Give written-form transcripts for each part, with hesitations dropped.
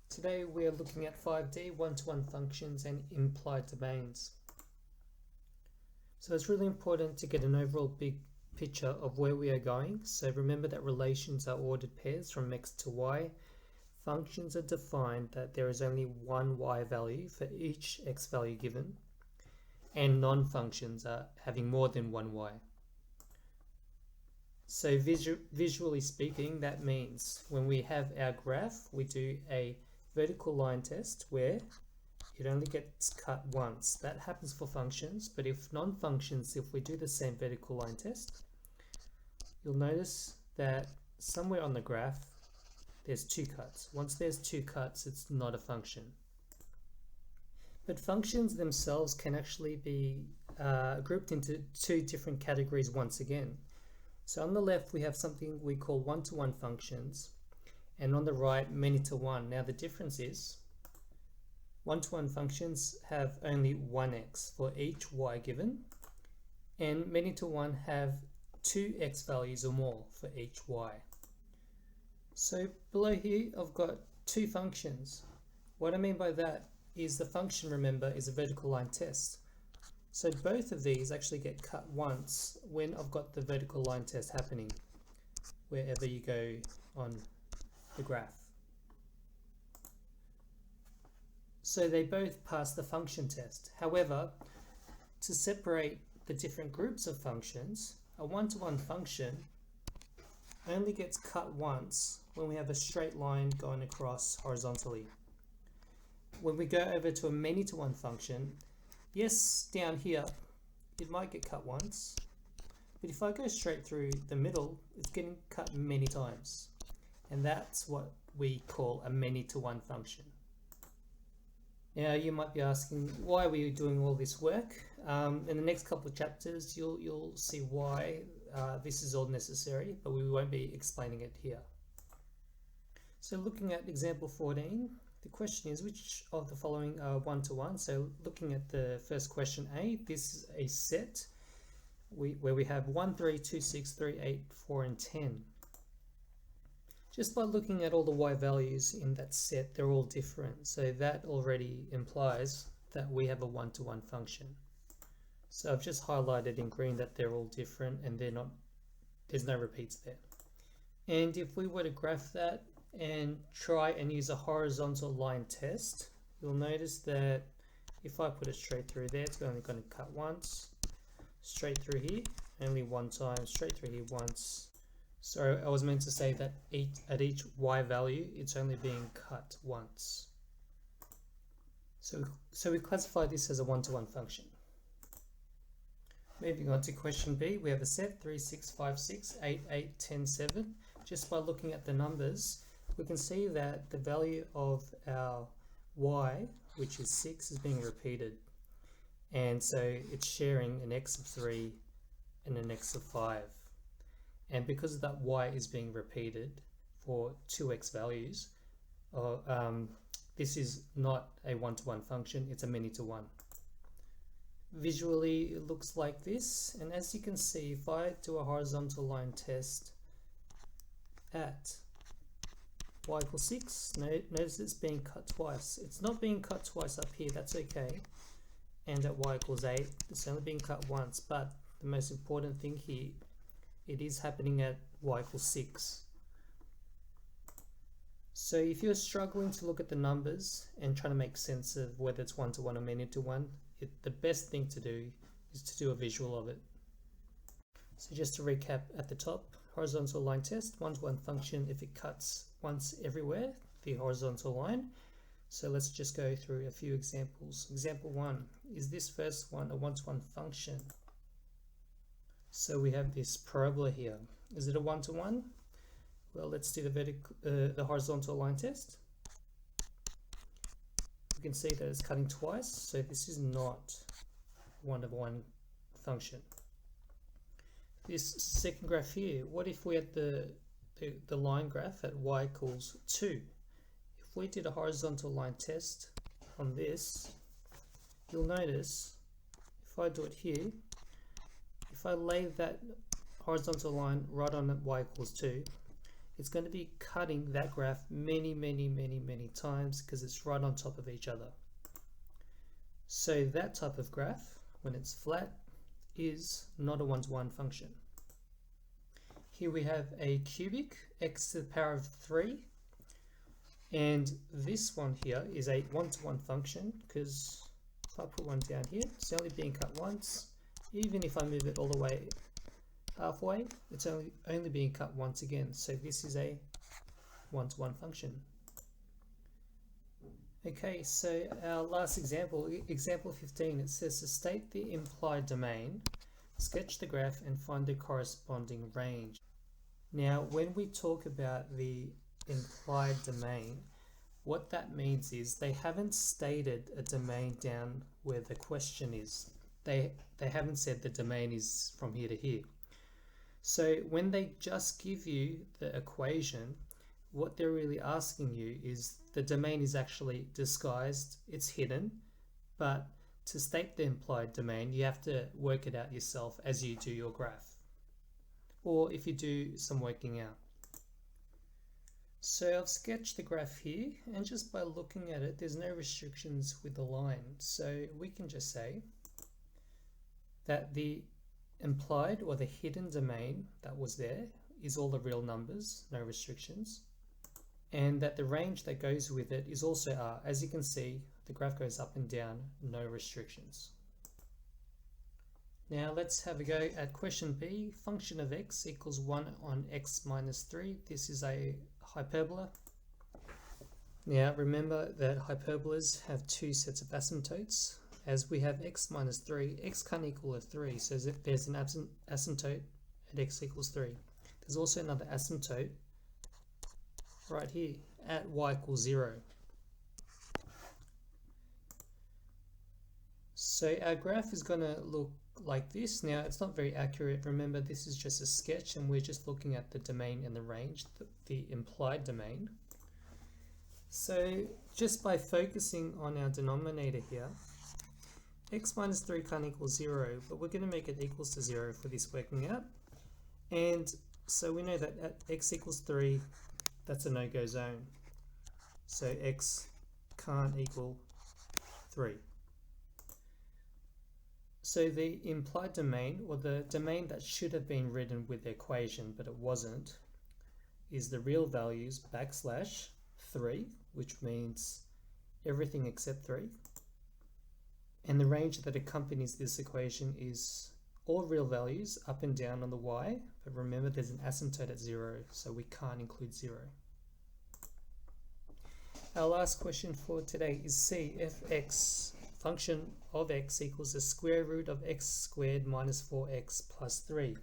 Today we are looking at 5D, one-to-one functions and implied domains. So it's really important to get an overall big picture of where we are going. So remember that relations are ordered pairs from x to y. Functions are defined that there is only one y value for each x value given, and non-functions are having more than one y. So visually speaking, that means when we have our graph, we do a vertical line test where it only gets cut once. That happens for functions, but if non-functions, if we do the same vertical line test, you'll notice that somewhere on the graph there's two cuts. Once there's two cuts, it's not a function. But functions themselves can actually be grouped into two different categories once again. So on the left we have something we call one-to-one functions, and on the right many-to-one. Now the difference is one-to-one functions have only one x for each y given, and many-to-one have two x values or more for each y. So below here I've got two functions. What I mean by that is the function, remember, is a vertical line test. So both of these actually get cut once when I've got the vertical line test happening wherever you go on the graph. So they both pass the function test. However, to separate the different groups of functions, a one-to-one function only gets cut once when we have a straight line going across horizontally. When we go over to a many-to-one function, yes, down here, it might get cut once, but if I go straight through the middle, it's getting cut many times. And that's what we call a many-to-one function. Now you might be asking, why are we doing all this work? In the next couple of chapters, you'll see why this is all necessary, but we won't be explaining it here. So looking at example 14, the question is, which of the following are one-to-one? So looking at the first question A, this is a set where we have 1, 3, 2, 6, 3, 8, 4, and 10. Just by looking at all the y values in that set, they're all different. So that already implies that we have a one-to-one function. So I've just highlighted in green that they're all different and there's no repeats there. And if we were to graph that and try and use a horizontal line test, you'll notice that if I put it straight through there, it's only going to cut once. Straight through here, only one time. Straight through here once. So I was meant to say that at each y value, it's only being cut once. So we classify this as a one-to-one function. Moving on to question B, we have a set 3, 6, 5, 6, 8, 8, 10, 7. Just by looking at the numbers, we can see that the value of our y, which is 6, is being repeated. And so it's sharing an x of 3 and an x of 5. And because that y is being repeated for two x values, this is not a one-to-one function, it's a many-to-one. Visually, it looks like this, and as you can see, if I do a horizontal line test at y equals 6, notice it's being cut twice. It's not being cut twice up here, that's okay. And at y equals 8, it's only being cut once, but the most important thing here, it is happening at y equals 6. So if you're struggling to look at the numbers and trying to make sense of whether it's one-to-one or many-to-one, the best thing to do is to do a visual of it. So just to recap at the top, horizontal line test, one-to-one function if it cuts once everywhere, the horizontal line. So let's just go through a few examples. Example 1, is this first one a one-to-one function? So we have this parabola here. Is it a one-to-one? Well, let's do the horizontal line test. You can see that it's cutting twice, so this is not a one-to-one function. This second graph here, what if we had the line graph at y equals 2? If we did a horizontal line test on this, you'll notice if I do it here, if I lay that horizontal line right on at y equals 2, it's going to be cutting that graph many times because it's right on top of each other. So that type of graph, when it's flat, is not a one-to-one function. Here we have a cubic, x to the power of 3, and this one here is a one-to-one function because if I put one down here, it's only being cut once. Even if I move it all the way halfway, it's only being cut once again. So this is a one-to-one function. Okay, so our last example, example 15, it says to state the implied domain, sketch the graph and find the corresponding range. Now, when we talk about the implied domain, what that means is they haven't stated a domain down where the question is. They haven't said the domain is from here to here. So when they just give you the equation, what they're really asking you is the domain is actually disguised, it's hidden, but to state the implied domain, you have to work it out yourself as you do your graph, or if you do some working out. So I've sketched the graph here, and just by looking at it, there's no restrictions with the line. So we can just say that the implied or the hidden domain that was there is all the real numbers, no restrictions, and that the range that goes with it is also R. As you can see, the graph goes up and down, no restrictions. Now let's have a go at question B. Function of x equals 1 on x minus 3. This is a hyperbola. Now remember that hyperbolas have two sets of asymptotes. As we have x minus 3, x can't equal a 3, so there's an asymptote at x equals 3. There's also another asymptote right here at y equals 0. So our graph is going to look like this. Now it's not very accurate. Remember, this is just a sketch and we're just looking at the domain and the range, the implied domain. So just by focusing on our denominator here, x minus 3 can't equal 0, but we're going to make it equals to 0 for this working out. And so we know that at x equals 3, that's a no-go zone. So x can't equal 3. So the implied domain, or the domain that should have been written with the equation but it wasn't, is the real values backslash 3, which means everything except 3. And the range that accompanies this equation is all real values up and down on the y, but remember there's an asymptote at 0, so we can't include 0. Our last question for today is C. If x, function of x equals the square root of x squared minus 4x plus 3.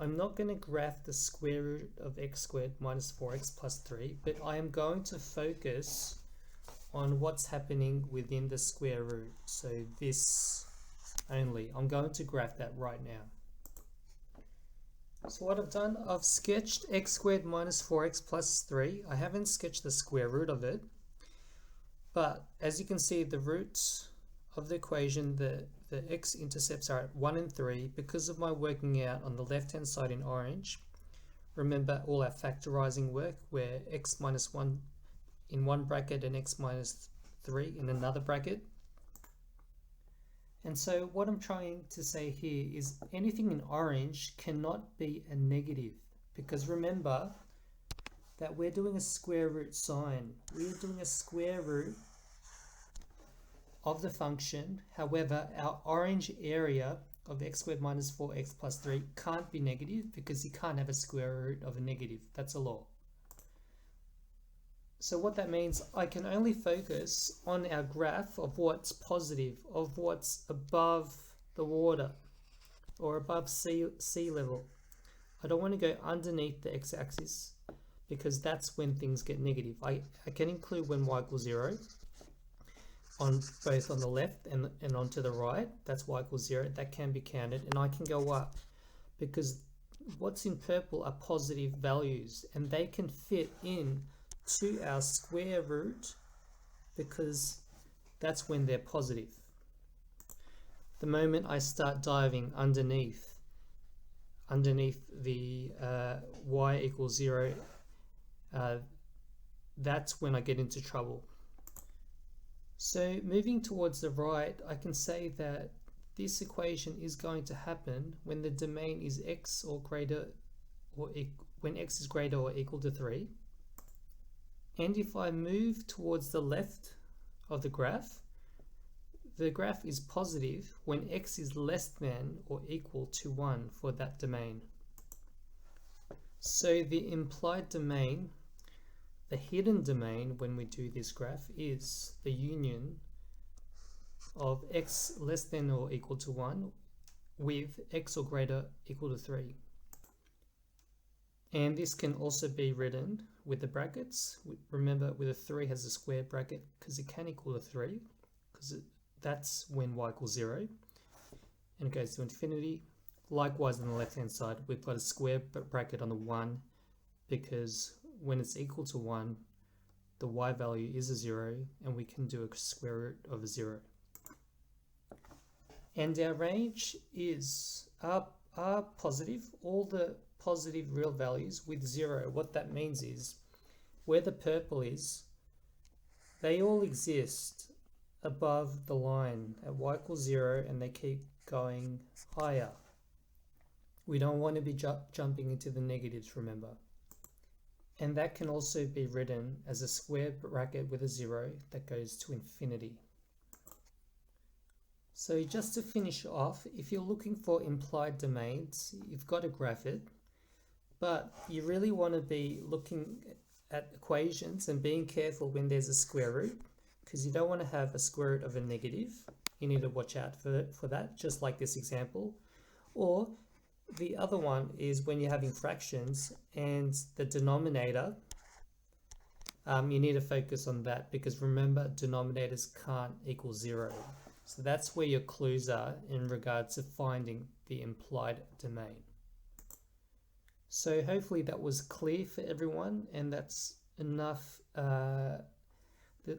I'm not going to graph the square root of x squared minus 4x plus 3, but I am going to focus on what's happening within the square root. So this only. I'm going to graph that right now. So what I've done, I've sketched x squared minus 4x plus 3. I haven't sketched the square root of it. But as you can see, the roots of the equation, the x-intercepts are at 1 and 3 because of my working out on the left-hand side in orange. Remember all our factorizing work where x minus 1 in one bracket and x minus 3 in another bracket. And so what I'm trying to say here is anything in orange cannot be a negative, because remember that we're doing a square root sign. We're doing a square root of the function. However, our orange area of x squared minus 4x plus 3 can't be negative because you can't have a square root of a negative. That's a law. So what that means, I can only focus on our graph of what's positive, of what's above the water or above sea level. I don't want to go underneath the x-axis because that's when things get negative. I can include when y equals 0 on both on the left and onto the right. That's y equals 0. That can be counted, and I can go up because what's in purple are positive values and they can fit in to our square root because that's when they're positive. The moment I start diving underneath the y equals 0 that's when I get into trouble. So moving towards the right, I can say that this equation is going to happen when the domain is x or greater, or when x is greater or equal to 3. And if I move towards the left of the graph is positive when x is less than or equal to 1 for that domain. So the implied domain, the hidden domain when we do this graph, is the union of x less than or equal to 1 with x or greater equal to 3. And this can also be written with the brackets. Remember, with a 3 has a square bracket because it can equal to 3, because that's when y equals 0, and it goes to infinity. Likewise, on the left hand side, we've got a square bracket on the 1 because when it's equal to 1, the y value is a 0, and we can do a square root of a 0. And our range is are positive, all the positive real values with 0. What that means is, where the purple is, they all exist above the line at y equals 0, and they keep going higher. We don't want to be jumping into the negatives, remember. And that can also be written as a square bracket with a 0 that goes to infinity. So just to finish off, if you're looking for implied domains, you've got to graph it, but you really want to be looking at equations and being careful when there's a square root, because you don't want to have a square root of a negative. You need to watch out for that, just like this example. Or the other one is when you're having fractions and the denominator, you need to focus on that, because remember, denominators can't equal 0. So that's where your clues are in regards to finding the implied domain. So hopefully that was clear for everyone, and that's enough.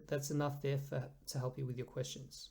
That's enough there to help you with your questions.